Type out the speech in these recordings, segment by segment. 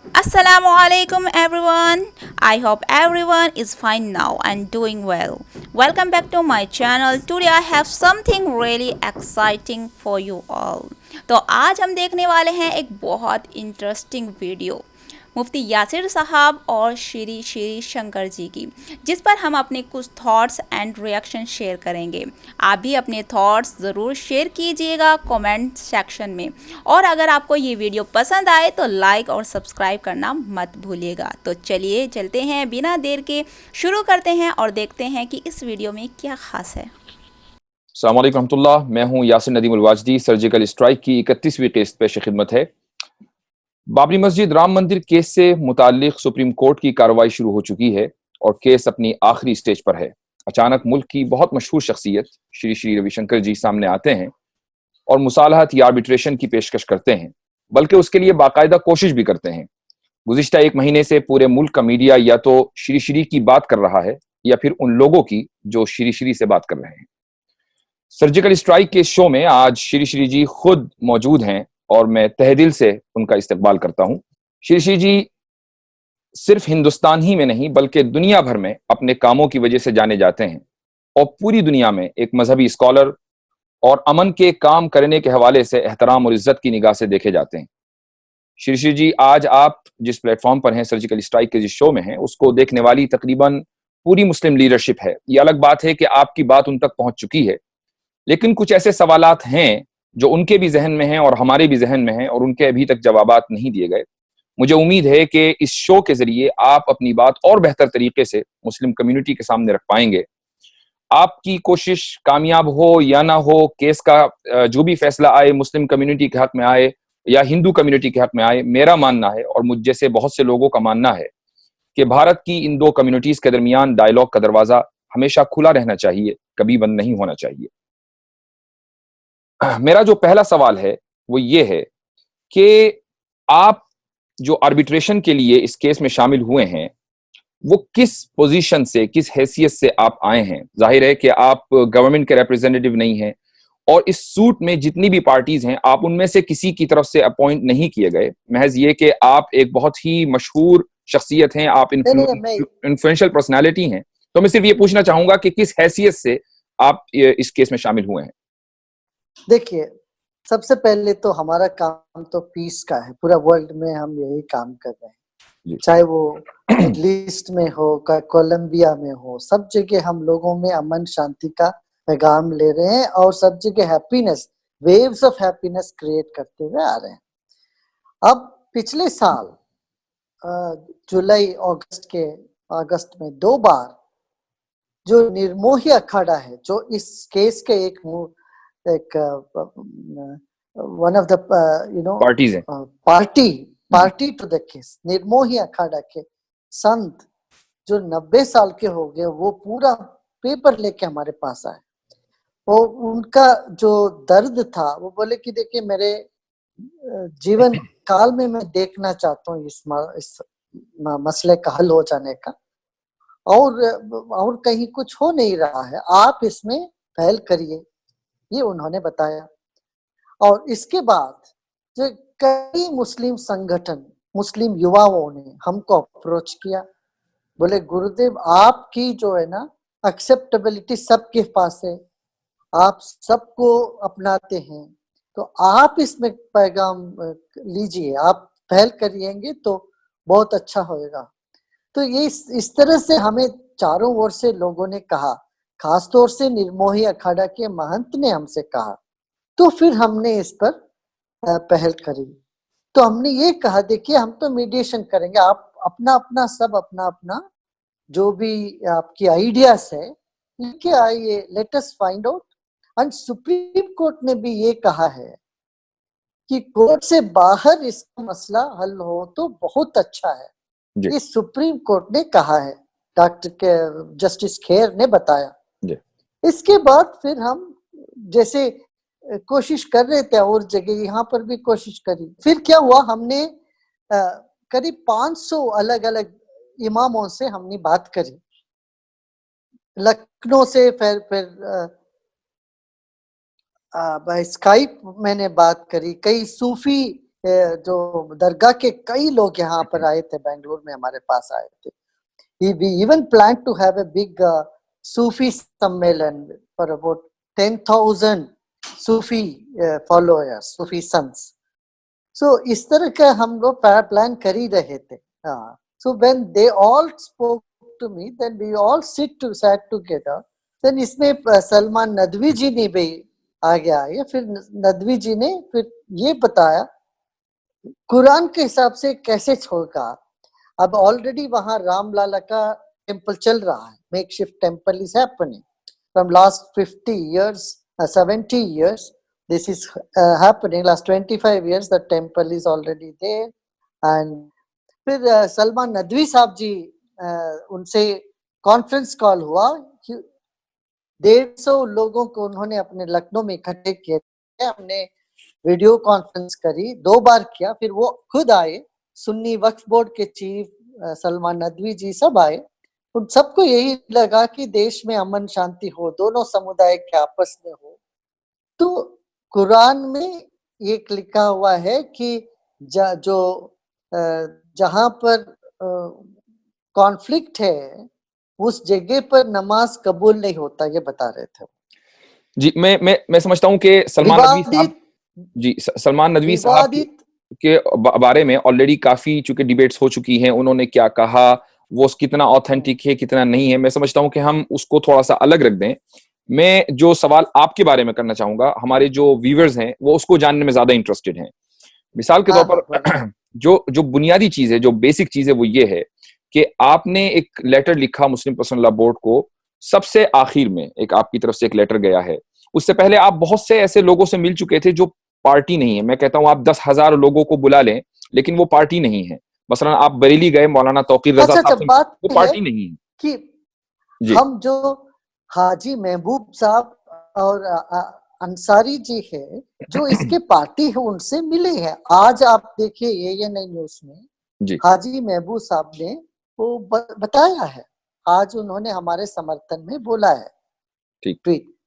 Assalamualaikum everyone. I hope everyone is fine now and doing well. Welcome back to my channel. Today I have something really exciting for you all. तो आज हम देखने वाले हैं एक बहुत interesting video मुफ्ती यासिर साहब और श्री श्री शंकर जी की, जिस पर हम अपने कुछ थॉट्स एंड रिएक्शन शेयर करेंगे। आप भी अपने थॉट्स ज़रूर शेयर कीजिएगा कमेंट सेक्शन में, और अगर आपको ये वीडियो पसंद आए तो लाइक और सब्सक्राइब करना मत भूलिएगा। तो चलिए चलते हैं, बिना देर के शुरू करते हैं और देखते हैं कि इस वीडियो में क्या ख़ास है। अस्सलाम वालेकुम रहमतुल्लाह। मैं हूं यासिर नदीम उल-वाजदी। सर्जिकल स्ट्राइक की 31वीं किस्त पेश खिदमत है। बाबरी मस्जिद राम मंदिर केस से मुताल्लिक सुप्रीम कोर्ट की कार्रवाई शुरू हो चुकी है और केस अपनी आखिरी स्टेज पर है। अचानक मुल्क की बहुत मशहूर शख्सियत श्री श्री रविशंकर जी सामने आते हैं और मुसालहत या आर्बिट्रेशन की पेशकश करते हैं, बल्कि उसके लिए बाकायदा कोशिश भी करते हैं। गुज़िश्ता एक महीने से पूरे मुल्क का मीडिया या तो श्री श्री की बात कर रहा है या फिर उन लोगों की जो श्री श्री से बात कर रहे हैं। सर्जिकल स्ट्राइक के शो में आज श्री श्री जी खुद मौजूद हैं और मैं तहे दिल से उनका इस्तकबाल करता हूं। श्री श्री जी सिर्फ हिंदुस्तान ही में नहीं बल्कि दुनिया भर में अपने कामों की वजह से जाने जाते हैं और पूरी दुनिया में एक मजहबी स्कॉलर और अमन के काम करने के हवाले से एहतराम और इज्जत की निगाह से देखे जाते हैं। श्री श्री जी, आज आप जिस प्लेटफॉर्म पर हैं, सर्जिकल स्ट्राइक के जिस शो में हैं, उसको देखने वाली तकरीबन पूरी मुस्लिम लीडरशिप है। ये अलग बात है कि आपकी बात उन तक पहुंच चुकी है, लेकिन कुछ ऐसे सवालात हैं जो उनके भी जहन में हैं और हमारे भी जहन में हैं और उनके अभी तक जवाबात नहीं दिए गए। मुझे उम्मीद है कि इस शो के जरिए आप अपनी बात और बेहतर तरीके से मुस्लिम कम्युनिटी के सामने रख पाएंगे। आपकी कोशिश कामयाब हो या ना हो, केस का जो भी फैसला आए, मुस्लिम कम्युनिटी के हक में आए या हिंदू कम्युनिटी के हक में आए, मेरा मानना है और मुझ जैसे बहुत से लोगों का मानना है कि भारत की इन दो कम्युनिटीज के दरमियान डायलॉग का दरवाजा हमेशा खुला रहना चाहिए, कभी बंद नहीं होना चाहिए। मेरा जो पहला सवाल है वो ये है कि आप जो आर्बिट्रेशन के लिए इस केस में शामिल हुए हैं, वो किस पोजीशन से, किस हैसियत से आप आए हैं? जाहिर है कि आप गवर्नमेंट के रिप्रेजेंटेटिव नहीं हैं और इस सूट में जितनी भी पार्टीज हैं, आप उनमें से किसी की तरफ से अपॉइंट नहीं किए गए। महज ये कि आप एक बहुत ही मशहूर शख्सियत हैं, आप इन्फ्लुएंशियल पर्सनैलिटी हैं। तो मैं सिर्फ ये पूछना चाहूंगा कि किस हैसियत से आप इस केस में शामिल हुए हैं? देखिए, सबसे पहले तो हमारा काम तो पीस का है। पूरा वर्ल्ड में हम यही काम कर रहे हैं, चाहे वो मिडल ईस्ट में हो, कोलंबिया में हो, सब जगह हम लोगों में अमन शांति का पैगाम ले रहे हैं और सब जगह happiness, waves of happiness create करते हुए आ रहे हैं। अब पिछले साल जुलाई अगस्त में 2 बार जो निर्मोही अखाड़ा है, जो इस केस के एक वन ऑफ द पार्टीज हैं, party to the case, Nirmohi Akhara के संत जो 90 साल के हो गए, वो पूरा पेपर लेके हमारे पास आए। वो उनका जो दर्द था, वो बोले कि देखिए, मेरे जीवन काल में मैं देखना चाहता हूँ इस मसले का हल हो जाने का, और कहीं कुछ हो नहीं रहा है, आप इसमें पहल करिए, ये उन्होंने बताया। और इसके बाद जो कई मुस्लिम संगठन, मुस्लिम युवाओं ने हमको अप्रोच किया, बोले गुरुदेव, आपकी जो है ना एक्सेप्टेबिलिटी सबके पास है, आप सबको अपनाते हैं, तो आप इसमें पैगाम लीजिए, आप पहल करिएंगे तो बहुत अच्छा होएगा। तो ये इस तरह से हमें चारों ओर से लोगों ने कहा, खासतौर से निर्मोही अखाड़ा के महंत ने हमसे कहा, तो फिर हमने इस पर पहल करी। तो हमने ये कहा, देखिए, हम तो मीडिएशन करेंगे, आप अपना अपना जो भी आपकी आइडियाज है लेके आइए, let us find out. And supreme court ने भी ये कहा है कि कोर्ट से बाहर इसका मसला हल हो तो बहुत अच्छा है, ये सुप्रीम कोर्ट ने कहा है, डॉक्टर जस्टिस खेर ने बताया। इसके बाद फिर हम जैसे कोशिश कर रहे थे और जगह, यहाँ पर भी कोशिश करी। फिर क्या हुआ, हमने करीब 500 अलग अलग इमामों से हमने बात करी, लखनऊ से, फिर स्काइप मैंने बात करी, कई सूफी जो दरगाह के कई लोग यहाँ पर आए थे, बेंगलुरु में हमारे पास आए थे. We even planned to have a big Sufi सम्मेलन for about 10,000 Sufi followers, Sufi sons. So इस तरह का हम लोग प्लान कर ही रहे थे. So when they all spoke to me, then we all sat together. Then इसमें सलमान नदवी जी ने भी आगे आए. फिर नदवी जी ने फिर ये बताया कुरान के हिसाब से कैसे होगा. अब ऑलरेडी वहां रामलाला का टेम्पल चल रहा है. Makeshift temple is happening from last 50 years, 70 years. This is happening. Last 25 years the temple is already there. And फिर सलमान नदवी साहब जी उनसे कॉन्फ्रेंस कॉल हुआ. 150 लोगों को उन्होंने अपने लखनऊ में इकट्ठे किए. हमने वीडियो कॉन्फ्रेंस करी, 2 बार किया. फिर वो खुद आए, सुन्नी वक्फ बोर्ड के चीफ सलमान नदवी जी सब आए. उन सबको यही लगा कि देश में अमन शांति हो, दोनों समुदाय के आपस में हो. तो कुरान में ये लिखा हुआ है कि जहां पर कॉन्फ्लिक्ट है उस जगह पर नमाज कबूल नहीं होता, ये बता रहे थे. जी, मैं समझता हूँ कि सलमान नदवी साहब के बारे में ऑलरेडी काफी चूंकि डिबेट्स हो चुकी हैं. उन्होंने क्या कहा, वो कितना ऑथेंटिक है कितना नहीं है, मैं समझता हूँ कि हम उसको थोड़ा सा अलग रख दें. मैं जो सवाल आपके बारे में करना चाहूंगा, हमारे जो व्यूअर्स हैं वो उसको जानने में ज्यादा इंटरेस्टेड हैं. मिसाल के तौर पर जो बुनियादी चीज है, जो बेसिक चीज है, वो ये है कि आपने एक लेटर लिखा मुस्लिम पर्सनल लॉ बोर्ड को. सबसे आखिर में एक आपकी तरफ से एक लेटर गया है. उससे पहले आप बहुत से ऐसे लोगों से मिल चुके थे जो पार्टी नहीं है. मैं कहता हूं आप 10,000 लोगों को बुला लें, लेकिन वो पार्टी नहीं है. मसलन आप बरेली गए, मौलाना तौकीर रजा साहब से, वो पार्टी नहीं है कि हम जो हाजी महबूब साहब और अंसारी जी है जो इसके पार्टी है उनसे मिले हैं. आज आप देखिए ये नई न्यूज में हाजी महबूब साहब ने वो बताया है. आज उन्होंने हमारे समर्थन में बोला है. ठीक.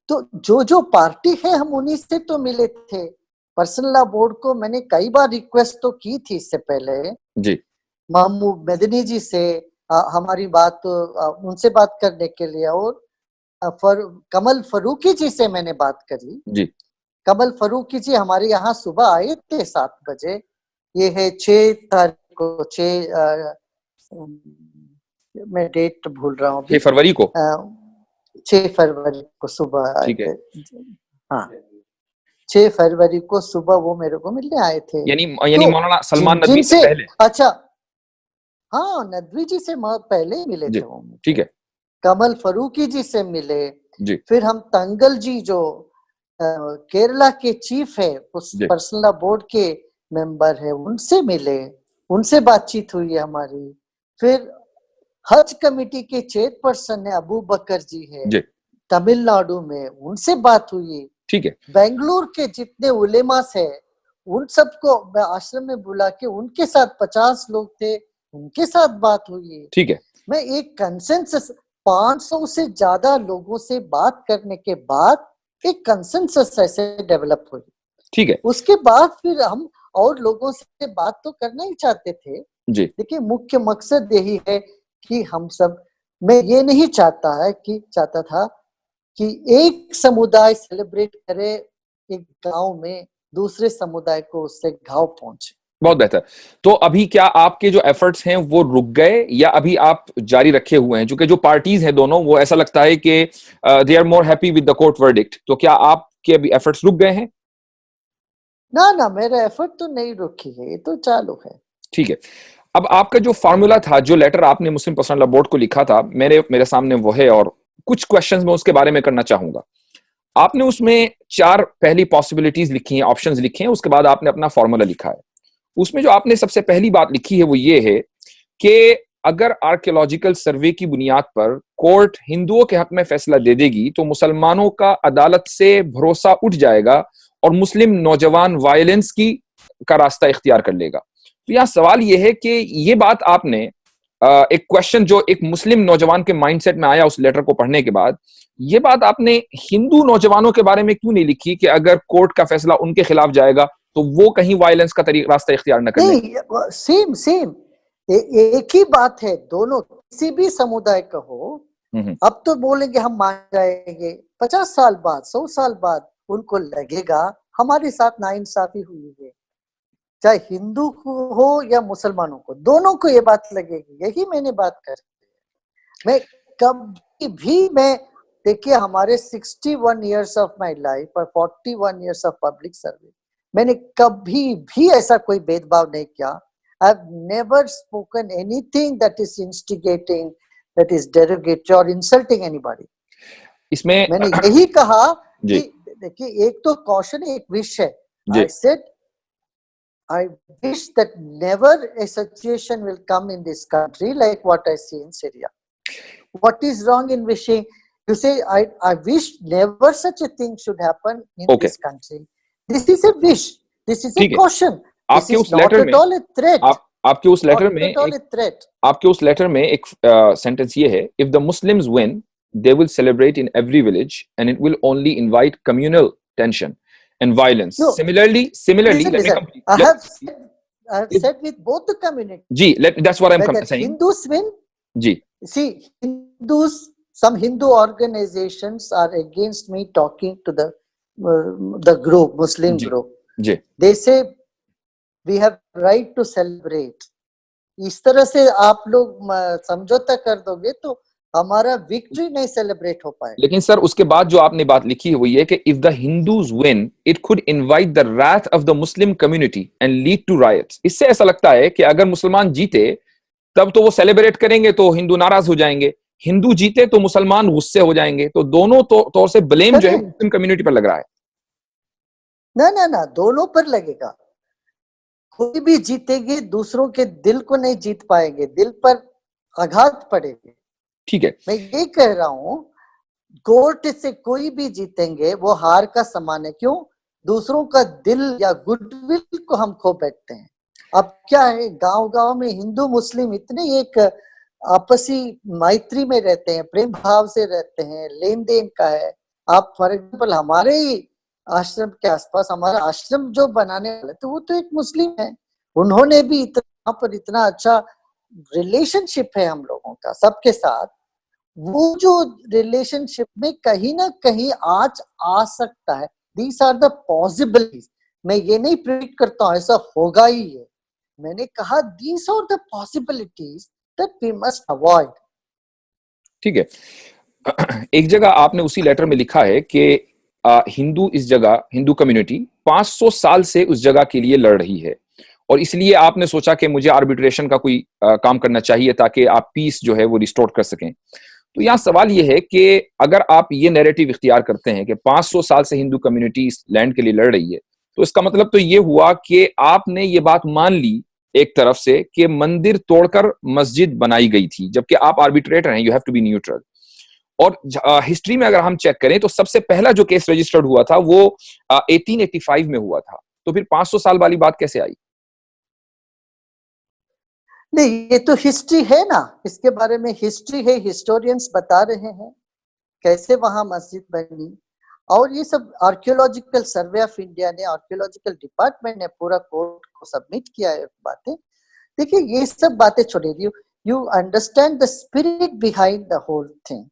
तो जो पार्टी है हम उन्हीं से तो मिले थे. पर्सनल लॉ बोर्ड को मैंने कई बार रिक्वेस्ट तो की थी इससे पहले जी, महमूद मदनी जी से हमारी बात उनसे बात करने के लिए, और कमल फरूकी जी से मैंने बात करी जी. कमल फरूकी जी हमारे यहाँ सुबह आए थे 7 बजे. ये है 6 तारीख को, 6 मैं डेट भूल रहा हूँ, 6 फरवरी को 6 फरवरी को सुबह आए थे. हाँ, 6 फरवरी को सुबह वो मेरे को मिलने आए थे. यानी मौलाना सलमान नदवी से पहले. अच्छा, हाँ, नदवी जी से पहले ही मिले थे वो. ठीक है. कमल फरूकी जी से मिले जी. फिर हम तंगल जी जो केरला के चीफ है, उस पर्सनल लॉ बोर्ड के मेंबर है, उनसे मिले, उनसे बातचीत हुई हमारी. फिर हज कमेटी के चेयरपर्सन है अबू बकर जी है तमिलनाडु में, उनसे बात हुई. ठीक है. बेंगलुरु के जितने उलेमा है उन सबको मैं आश्रम में बुला के उनके साथ 50 लोग थे, उनके साथ बात हुई. ठीक है. मैं एक कंसेंसस 500 से ज्यादा लोगों से बात करने के बाद एक कंसेंसस ऐसे डेवलप हुई. ठीक है. उसके बाद फिर हम और लोगों से बात तो करना ही चाहते थे जी. देखिए मुख्य मकसद यही है कि हम सब, मैं ये नहीं चाहता था कि एक समुदाय सेलिब्रेट करे एक गांव में, दूसरे समुदाय को उससे घाव पहुंचे. बहुत बेहतर. तो अभी क्या आपके जो एफर्ट्स हैं वो रुक गए या अभी आप जारी रखे हुए हैं? क्योंकि जो पार्टीज हैं दोनों, वो ऐसा लगता है कि they are more happy with the court verdict. तो क्या आपके अभी एफर्ट्स रुक गए हैं? ना, मेरा एफर्ट तो नहीं रुकी है, ये तो चालू है. ठीक है. अब आपका जो फॉर्मूला था, जो लेटर आपने मुस्लिम पर्सनल लॉ बोर्ड को लिखा था, मेरे सामने वो है और कुछ क्वेश्चंस मैं उसके बारे में करना चाहूंगा. आपने उसमें 4 पहली पॉसिबिलिटीज लिखी हैं, ऑप्शंस लिखे हैं, उसके बाद आपने अपना फॉर्मूला लिखा है. उसमें जो आपने सबसे पहली बात लिखी है वो ये है कि अगर आर्कियोलॉजिकल सर्वे की बुनियाद पर कोर्ट हिंदुओं के हक में फैसला दे देगी तो मुसलमानों का अदालत से भरोसा उठ जाएगा और मुस्लिम नौजवान वायलेंस का रास्ता इख्तियार कर लेगा. तो यहाँ सवाल ये है कि ये बात आपने एक क्वेश्चन जो एक मुस्लिम नौजवान के माइंडसेट में आया उस लेटर को पढ़ने के बाद, ये बात आपने हिंदू नौजवानों के बारे में क्यों नहीं लिखी कि अगर कोर्ट का फैसला उनके खिलाफ जाएगा तो वो कहीं वायलेंस का रास्ता इख्तियार न करने। नहीं, सेम सेम एक ही बात है, दोनों किसी भी समुदाय का हो। अब तो बोलेंगे हम मान जाएंगे, 50 साल बाद, 100 साल बाद उनको लगेगा हमारे साथ नाइंसाफी हुई है, चाहे हिंदू को हो या मुसलमानों को, दोनों को ये बात लगेगी। यही मैंने बात कर, मैं कभी भी, मैं देखिए हमारे 61 इयर्स ऑफ माय लाइफ और 41 इयर्स ऑफ पब्लिक सर्विस, मैंने कभी भी ऐसा कोई भेदभाव नहीं किया। I've never spoken anything that is instigating, that is derogatory or insulting anybody. इसमें मैंने यही कहा कि देखिए एक तो कॉशन है, एक विश है। I said I wish that never a situation will come in this country like what I see in Syria. What is wrong in wishing? You say I wish never such a thing should happen in this country. This is a wish. This is a caution. आपके उस letter में, आपके उस letter में एक sentence ये है, if the Muslims win, they will celebrate in every village and it will only invite communal tension and violence. No. Similarly, listen. I have said with both the communities. Ji, that's what I'm saying. Hindus win. Ji. See, Hindus, some Hindu organizations are against me talking to the group, Muslim group. Ji. They say we have right to celebrate. इस तरह से आप लोग समझौता कर दोगे तो हमारा विक्ट्री नहीं सेलिब्रेट हो पाएगा। लेकिन सर उसके बाद जो आपने बात लिखी है वो ये कि if the Hindus win, it could invite the wrath of the Muslim community and lead to riots. इससे ऐसा लगता है कि अगर मुसलमान जीते तब तो वो सेलिब्रेट करेंगे तो हिंदू नाराज हो जाएंगे, हिंदू जीते तो मुसलमान गुस्से हो जाएंगे, तो दोनों तौर से ब्लेम जो है मुस्लिम कम्युनिटी पर लग रहा है। ना, दोनों पर लगेगा। कोई भी जीतेंगे दूसरों के दिल को नहीं जीत पाएंगे, दिल पर आघात पड़ेगा। ठीक है, मैं ये कह रहा हूं, कोर्ट से कोई भी जीतेंगे वो हार का समान है। क्यों? दूसरों का दिल या गुडविल को हम खो बैठते हैं। अब क्या है, गांव-गांव में हिंदू मुस्लिम इतने एक आपसी मैत्री में रहते हैं, प्रेम भाव से रहते हैं, लेन देन का है। आप फॉर एग्जाम्पल हमारे ही आश्रम के आसपास, हमारा आश्रम जो बनाने वाले थे वो तो एक मुस्लिम है, उन्होंने भी इतना अच्छा रिलेशनशिप है हम लोगों का सबके साथ। वो जो रिलेशनशिप में कहीं ना कहीं आज आ सकता है, दीज आर द पॉसिबिलिटीज। मैं ये नहीं प्रेडिक्ट करता हूँ ऐसा होगा ही है, मैंने कहा these are the possibilities that we must avoid. ठीक है, एक जगह आपने उसी लेटर में लिखा है कि हिंदू कम्युनिटी 500 साल से उस जगह के लिए लड़ रही है और इसलिए आपने सोचा कि मुझे आर्बिट्रेशन का कोई काम करना चाहिए ताकि आप पीस जो है वो रिस्टोर कर सकें। तो यहाँ सवाल ये है कि अगर आप ये नैरेटिव इख्तियार करते हैं कि 500 साल से हिंदू कम्युनिटी इस लैंड के लिए लड़ रही है, तो इसका मतलब तो ये हुआ कि आपने ये बात मान ली एक तरफ से कि मंदिर तोड़कर मस्जिद बनाई गई थी, जबकि आप आर्बिट्रेटर हैं, you have to be neutral. और हिस्ट्री में अगर हम चेक करें तो सबसे पहला जो केस रजिस्टर्ड हुआ था वो 1885 में हुआ था, तो फिर 500 साल वाली बात कैसे आई? नहीं, ये तो हिस्ट्री है ना, इसके बारे में हिस्ट्री है, हिस्टोरियंस बता रहे हैं कैसे वहां मस्जिद बनी। और ये सब आर्कियोलॉजिकल सर्वे ऑफ इंडिया ने, आर्कियोलॉजिकल डिपार्टमेंट ने पूरा कोर्ट को सबमिट किया है बातें। देखिए ये सब बातें छोड़िए, you understand the spirit behind the whole thing.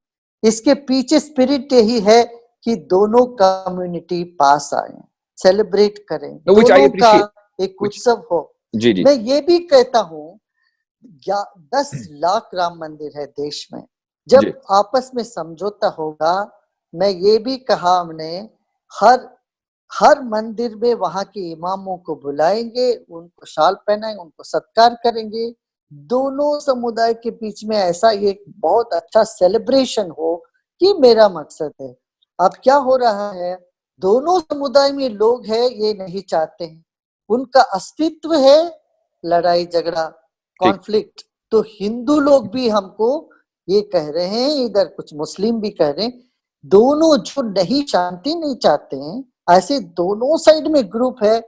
इसके पीछे स्पिरिट यही है कि दोनों कम्युनिटी पास आए, सेलिब्रेट करें, दोनों का एक उत्सव हो। जी। मैं ये भी कहता हूँ 10 लाख राम मंदिर है देश में, जब आपस में समझौता होगा, मैं ये भी कहा हमने, हर मंदिर में वहां के इमामों को बुलाएंगे, उनको शाल पहनाएंगे, उनको सत्कार करेंगे, दोनों समुदाय के बीच में ऐसा एक बहुत अच्छा सेलिब्रेशन हो कि मेरा मकसद है। अब क्या हो रहा है, दोनों समुदाय में लोग हैं ये नहीं चाहते हैं, उनका अस्तित्व है लड़ाई झगड़ा कॉन्फ्लिक्ट। तो हिंदू लोग भी हमको ये कह रहे हैं, इधर कुछ मुस्लिम भी कह रहे हैं, दोनों जो नहीं शांति नहीं चाहते हैं, ऐसे दोनों साइड में ग्रुप है,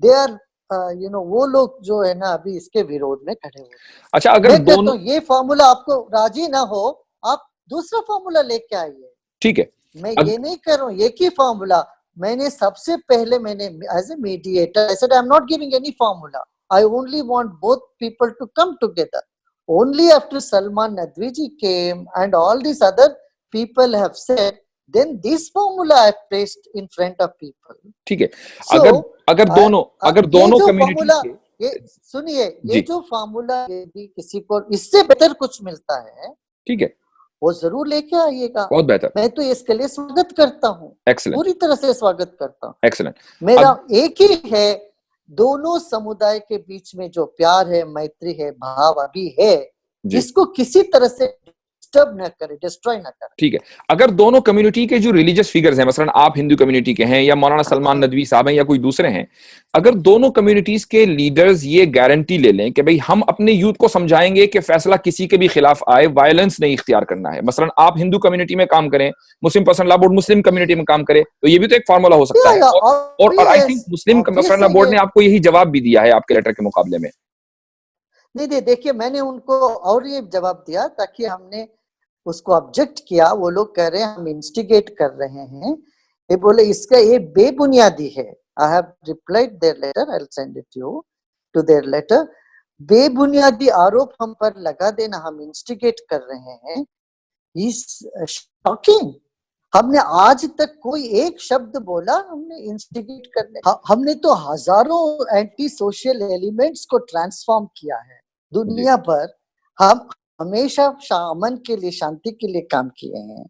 दे आर वो लोग जो है ना अभी इसके विरोध में खड़े हुए। अच्छा, अगर दोनों ये फॉर्मूला आपको राजी ना हो, आप दूसरा फॉर्मूला लेके आइए। ठीक है, मैं ये नहीं कर रहा हूँ एक ही फॉर्मूला, मैंने सबसे पहले मैंने as a mediator I said I am not giving any formula, I only want both people to come together. Only after Salman Nadvi ji came and all these other people have said, then this formula I placed in front of people. ठीक है. So, अगर ये दोनों जो community formula, के, ये सुनिए, जी. ये जो फॉर्मूला यदि किसी को इससे बेहतर कुछ मिलता है, ठीक है, वो जरूर लेके आइएगा. बहुत बेहतर. मैं तो इसके लिए स्वागत करता हूँ, एक्सीलेंट, पूरी तरह से स्वागत करता हूँ. एक्सीलेंट. मेरा एक ही है, दोनों समुदाय के बीच में जो प्यार है, मैत्री है, भाव अभी है, इसको किसी तरह से डिस्टर्ब न करे, डिस्ट्रॉय न करे. ठीक है. अगर दोनों कम्युनिटी के जो रिलीजियस फिगर्स हैं, मसलन आप हिंदू कम्युनिटी के हैं या मौलाना सलमान नदवी साहब हैं या कोई दूसरे हैं, अगर दोनों कम्युनिटीज के लीडर्स ये गारंटी ले लें कि भाई हम अपने यूथ को समझाएंगे कि फैसला किसी के भी खिलाफ आए, वायलेंस नहीं इख्तियार करना है, मसलन आप हिंदू कम्युनिटी में काम करें, Muslim personal law board Muslim community में काम करे, तो ये भी तो एक फार्मूला हो सकता है. और I think Muslim personal law board ने आपको यही जवाब भी दिया है आपके लेटर के मुकाबले में. नहीं, देखिए मैंने उनको और ये जवाब दिया ताकि हमने उसको ऑब्जेक्ट किया. वो लोग कह रहे हैं हम इंस्टिगेट कर रहे हैं. ये बोले इसका ये बेबुनियादी है. I have replied their letter, I will send it you to their letter. बेबुनियादी आरोप हम पर लगा देना, हम इंस्टिगेट कर रहे हैं, इज शॉकिंग. हमने आज तक कोई एक शब्द बोला हमने इंस्टिगेट करने. हमने तो हजारों एंटी सोशल एलिमेंट्स को ट्रांसफॉर्म किया है दुनिया भर. हम हमेशा अमन के लिए, शांति के लिए काम किए हैं.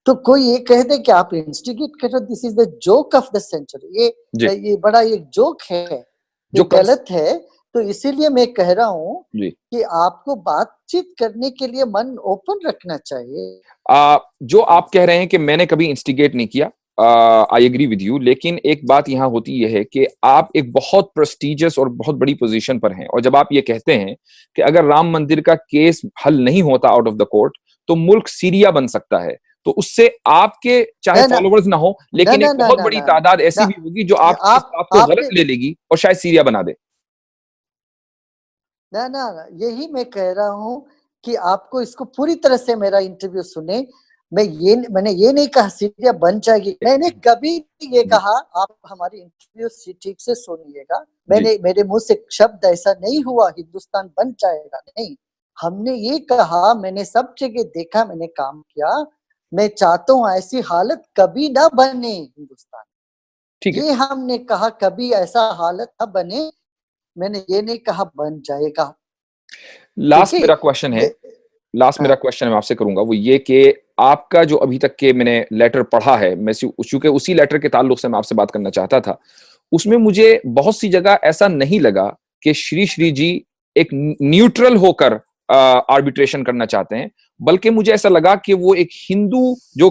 तो कोई ये कह दे कि आप इंस्टिगेट करो, this is the joke of the century. ये बड़ा एक जोक है, जो गलत है. तो इसीलिए मैं कह रहा हूँ कि आपको बातचीत करने के लिए मन ओपन रखना चाहिए. जो आप कह रहे हैं कि मैंने कभी इंस्टिगेट नहीं किया, आई एग्री विद यू, लेकिन एक बात यहाँ होती यह है कि आप एक बहुत प्रेस्टिजियस और बहुत बड़ी पोजीशन पर हैं, और जब आप ये कहते हैं कि अगर राम मंदिर का केस हल नहीं होता आउट ऑफ द कोर्ट तो मुल्क सीरिया बन सकता है, तो उससे आपके चाहे फॉलोवर्स ना हो, लेकिन एक बहुत बड़ी तादाद ऐसी भी होगी जो आपको गलत ले लेगी और शायद सीरिया बना दे. ना, यही मैं कह रहा हूँ कि आपको इसको पूरी तरह से मेरा इंटरव्यू सुने. मैंने ये नहीं कहा सीरिया बन जाएगी. मैंने कभी ये कहा आप हमारी इंटरव्यू ठीक से सुनिएगा. मेरे मुंह से शब्द ऐसा नहीं हुआ हिंदुस्तान बन जाएगा, नहीं. हमने ये कहा, मैंने सब जगह देखा, मैंने काम किया, मैं चाहता हूँ ऐसी हालत कभी ना बने हिंदुस्तान. ये हमने कहा कभी ऐसा हालत ना बने. मैंने ये नहीं कहा बन जाएगा. लास्ट मेरा क्वेश्चन मैं आपसे करूंगा वो ये कि आपका जो अभी तक के मैंने लेटर पढ़ा है, मैं चूंकि उसी लेटर के ताल्लुक से मैं आपसे बात करना चाहता था, उसमें मुझे बहुत सी जगह ऐसा नहीं लगा कि श्री जी एक न्यूट्रल होकर आर्बिट्रेशन करना चाहते हैं, बल्कि मुझे ऐसा लगा कि वो एक हिंदू जो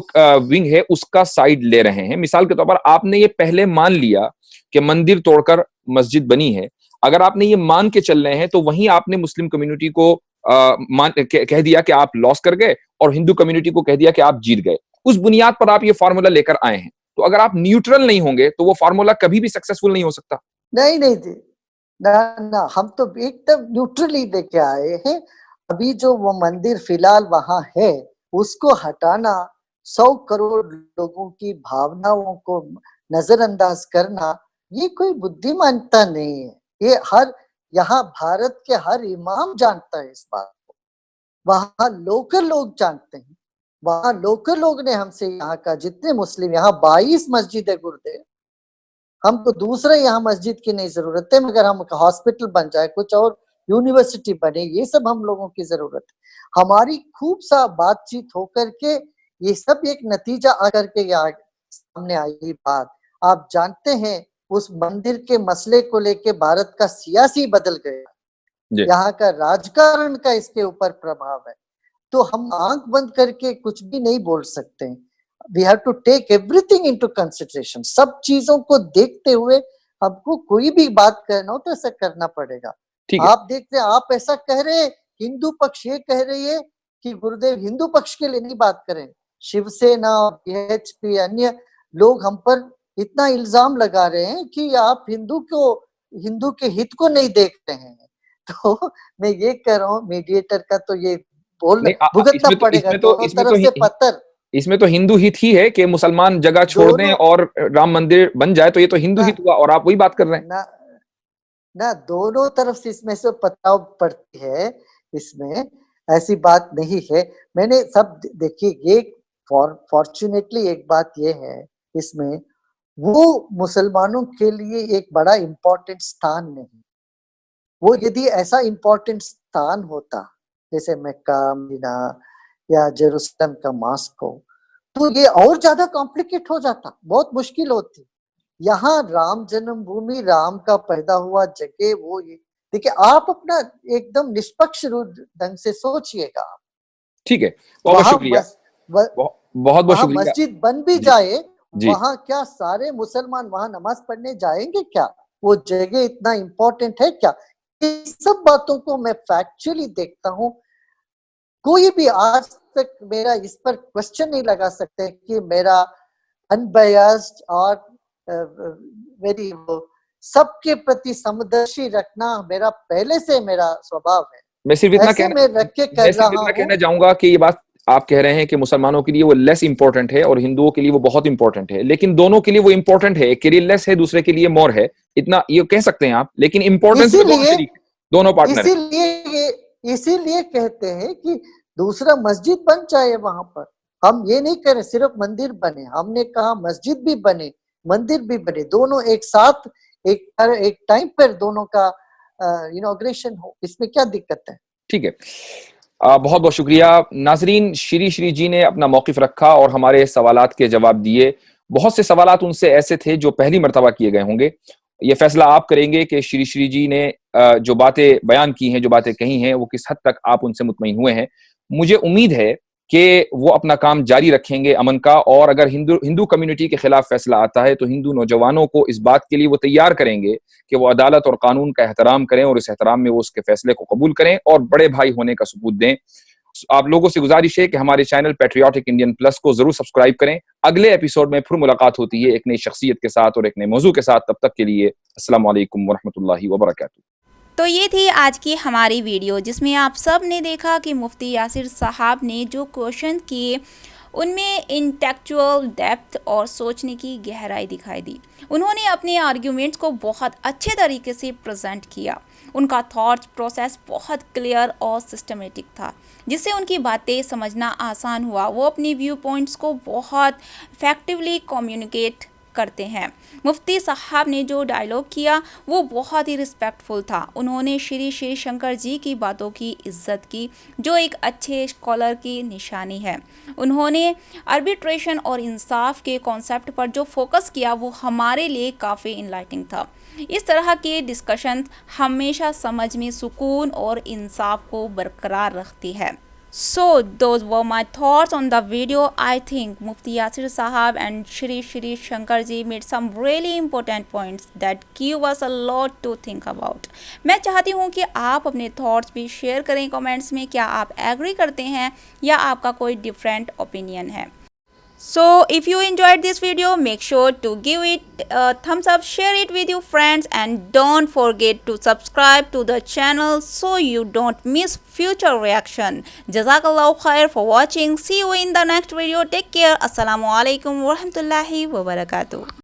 विंग है उसका साइड ले रहे हैं. मिसाल के तौर पर आपने ये पहले मान लिया कि मंदिर तोड़कर मस्जिद बनी है. अगर आपने ये मान के चल रहे हैं तो वहीं आपने मुस्लिम कम्युनिटी को कह दिया कि आप लॉस कर गए और हिंदू कम्युनिटी को कह दिया कि आप जीत गए. उस बुनियाद पर आप ये फार्मूला लेकर आए हैं. तो अगर आप न्यूट्रल नहीं होंगे तो वो फार्मूला कभी भी सक्सेसफुल नहीं हो सकता. नहीं ना, हम तो एकदम न्यूट्रली लेके आए हैं. अभी जो वो मंदिर फिलहाल वहां है उसको हटाना, 100 करोड़ लोगों की भावनाओं को नजरअंदाज करना, ये कोई बुद्धिमानता नहीं है. ये यहाँ भारत के हर इमाम जानता है इस बात को. वहां लोकल लोग जानते हैं. वहां लोकल लोग ने हमसे यहाँ का जितने मुस्लिम, यहाँ 22 मस्जिद है गुरुदेव. हमको दूसरे यहाँ मस्जिद की नहीं जरूरत है, मगर हम हॉस्पिटल बन जाए, कुछ और यूनिवर्सिटी बने, ये सब हम लोगों की जरूरत है. हमारी खूब सा बातचीत होकर के ये सब एक नतीजा आकर के सामने आई बात. आप जानते हैं उस मंदिर के मसले को लेके भारत का सियासी बदल गया. यहाँ का राजकारण का इसके ऊपर प्रभाव है. तो हम आंख बंद करके कुछ भी नहीं बोल सकते. We have to take everything into consideration. सब चीजों को देखते हुए हमको कोई भी बात करना हो तो ऐसा करना पड़ेगा. आप देखते हैं, आप ऐसा कह रहे हैं, हिंदू पक्ष ये कह रही है कि गुरुदेव हिंदू पक्ष के लिए नहीं बात करें. शिवसेना, बीएचपी, अन्य लोग हम पर इतना इल्जाम लगा रहे हैं कि आप हिंदू के हित को नहीं देख रहे हैं. तो मैं ये कह रहा हूँ मीडिएटर का तो ये भुगतना पड़ेगा दोनों तरफ से पत्थर. इसमें तो हिंदू हित ही है कि मुसलमान जगह छोड़ दें दोनों और राम मंदिर बन जाए, तो ये तो हिंदू ना हित हुआ और आप वही बात कर रहे हैं। ना ना दोनों तरफ से इसमें से पताव पड़ती है। इसमें ऐसी बात नहीं है। मैंने सब देखिए, ये फॉर्चुनेटली एक बात ये है इसमें, वो मुसलमानों के लिए एक बड़ा इम्पोर्टेंट स्थान नहीं। वो यदि ऐसा इम्पोर्टेंट स्थान होता जैसे मक्का, मदीना या जेरूसलम का मॉस्क हो, तो ये और ज्यादा कॉम्प्लिकेट हो जाता, बहुत मुश्किल होती। यहाँ राम जन्मभूमि, राम का पैदा हुआ जगह, वो ये देखिए, आप अपना एकदम निष्पक्ष रूप ढंग से सोचिएगा। ठीक है, बहुत बहुत वहां शुक्रिया। बहुत बहुत वहां शुक्रिया। मस्जिद बन भी जी जाए, जी। वहां क्या सारे मुसलमान वहां नमाज पढ़ने जाएंगे क्या? वो जगह इतना इम्पोर्टेंट है क्या? इस सब बातों को मैं फैक्चुअली देखता हूँ। कोई भी आज तक मेरा इस पर क्वेश्चन नहीं लगा सकते कि मेरा अनबयास्ड और मेरी वो सबके प्रति समदर्शी रखना मेरा पहले से मेरा स्वभाव है। मैं सिर्फ इतना ऐसे मैं रख के कर रहा हूँ। कहना चाहूंगा कि ये बात आप कह रहे हैं कि मुसलमानों के लिए वो लेस इंपॉर्टेंट है और हिंदुओं के लिए वो बहुत इंपॉर्टेंट है, लेकिन दोनों के लिए वो इंपॉर्टेंट है। एक के लिए लेस है, दूसरे के लिए मोर है, इतना ये कह सकते हैं आप, लेकिन इंपॉर्टेंस में दोनों इसीलिए शरीक, दोनों पार्टनर है। इसीलिए कहते हैं कि दूसरा मस्जिद बन जाए वहां पर। हम ये नहीं करें सिर्फ मंदिर बने, हमने कहा मस्जिद भी बने, मंदिर भी बने, दोनों एक साथ एक टाइम पर दोनों का इनॉग्रेशन हो। इसमें क्या दिक्कत है? ठीक है, बहुत बहुत शुक्रिया नाजरीन। श्री श्री जी ने अपना मौकिफ रखा और हमारे सवालात के जवाब दिए। बहुत से सवालात उनसे ऐसे थे जो पहली मर्तबा किए गए होंगे। ये फैसला आप करेंगे कि श्री श्री जी ने जो बातें बयान की हैं, जो बातें कही हैं, वो किस हद तक आप उनसे मुतमईन हुए हैं। मुझे उम्मीद है कि वो अपना काम जारी रखेंगे अमन का, और अगर हिंदू कम्युनिटी के खिलाफ फैसला आता है तो हिंदू नौजवानों को इस बात के लिए वो तैयार करेंगे कि वो अदालत और कानून का एहतराम करें और इस एहतराम में वो उसके फैसले को कबूल करें और बड़े भाई होने का सबूत दें। आप लोगों से गुजारिश है कि हमारे चैनल पैट्रियोटिक इंडियन प्लस को जरूर सब्सक्राइब करें। अगले एपिसोड में फिर मुलाकात होती है एक नई शख्सियत के साथ और एक नए मौजू के साथ। तब तक के लिए अस्सलाम वालेकुम वरहमतुल्लाहि वबरकातुहू। तो ये थी आज की हमारी वीडियो, जिसमें आप सब ने देखा कि मुफ्ती यासिर साहब ने जो क्वेश्चन किए उनमें इंटेलेक्चुअल डेप्थ और सोचने की गहराई दिखाई दी। उन्होंने अपने आर्ग्यूमेंट्स को बहुत अच्छे तरीके से प्रेजेंट किया। उनका थॉट प्रोसेस बहुत क्लियर और सिस्टमेटिक था, जिससे उनकी बातें समझना आसान हुआ। वो अपने व्यू पॉइंट्स को बहुत इफेक्टिवली कम्युनिकेट करते हैं। मुफ्ती साहब ने जो डायलॉग किया वो बहुत ही रिस्पेक्टफुल था। उन्होंने श्री श्री शंकर जी की बातों की इज्जत की, जो एक अच्छे स्कॉलर की निशानी है। उन्होंने आर्बिट्रेशन और इंसाफ के कॉन्सेप्ट पर जो फोकस किया वो हमारे लिए काफ़ी इनलाइटिंग था। इस तरह के डिस्कशन हमेशा समझ में सुकून और इंसाफ को बरकरार रखती है। So those were my thoughts on the video. I think Mufti Yasir Sahab and Shri Shankar ji made some really important points that give us a lot to think about. मैं चाहती हूँ कि आप अपने थॉट्स भी share करें comments में। क्या आप एग्री करते हैं या आपका कोई डिफरेंट ओपिनियन है? So if you enjoyed this video, make sure to give it a thumbs up, share it with your friends, and don't forget to subscribe to the channel so you don't miss future reaction. Jazakallahu khair for watching. See you in the next video. Take care. Assalamu alaikum warahmatullahi wabarakatuh.